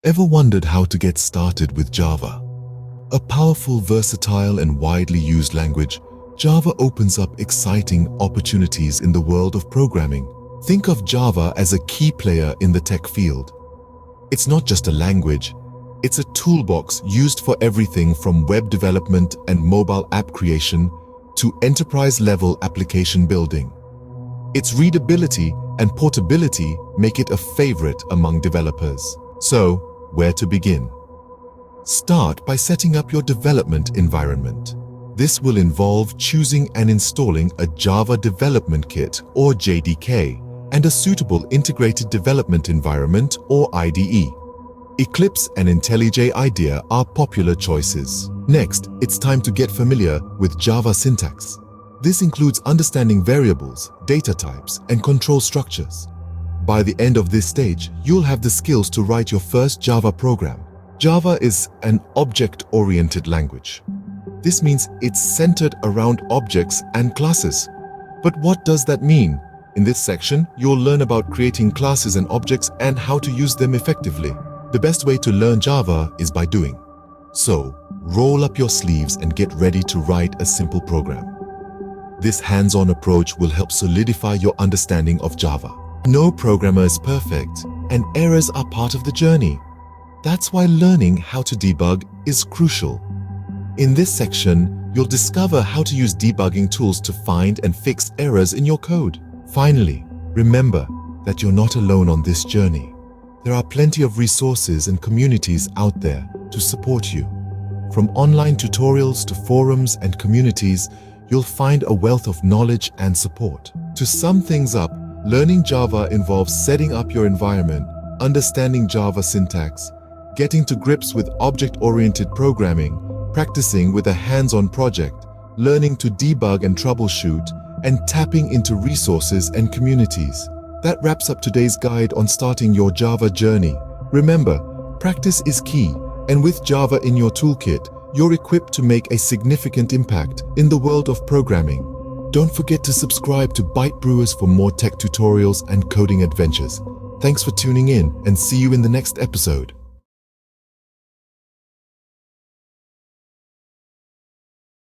Ever wondered how to get started with Java? A powerful, versatile, and widely used language, Java opens up exciting opportunities in the world of programming. Think of Java as a key player in the tech field. It's not just a language, it's a toolbox used for everything from web development and mobile app creation to enterprise-level application building. Its readability and portability make it a favorite among developers. So, where to begin? Start by setting up your development environment. This will involve choosing and installing a Java Development Kit or JDK and a suitable integrated development environment or IDE. Eclipse and IntelliJ IDEA are popular choices. Next, it's time to get familiar with Java syntax. This includes understanding variables, data types, and control structures. By the end of this stage, you'll have the skills to write your first Java program. Java is an object-oriented language. This means it's centered around objects and classes. But what does that mean? In this section, you'll learn about creating classes and objects and how to use them effectively. The best way to learn Java is by doing. So, roll up your sleeves and get ready to write a simple program. This hands-on approach will help solidify your understanding of Java. No programmer is perfect, and errors are part of the journey. That's why learning how to debug is crucial. In this section, you'll discover how to use debugging tools to find and fix errors in your code. Finally, remember that you're not alone on this journey. There are plenty of resources and communities out there to support you. From online tutorials to forums and communities, you'll find a wealth of knowledge and support. To sum things up, learning Java involves setting up your environment, understanding Java syntax, getting to grips with object-oriented programming, practicing with a hands-on project, learning to debug and troubleshoot, and tapping into resources and communities. That wraps up today's guide on starting your Java journey. Remember, practice is key, and with Java in your toolkit, you're equipped to make a significant impact in the world of programming. Don't forget to subscribe to ByteBrewers for more tech tutorials and coding adventures. Thanks for tuning in, and see you in the next episode.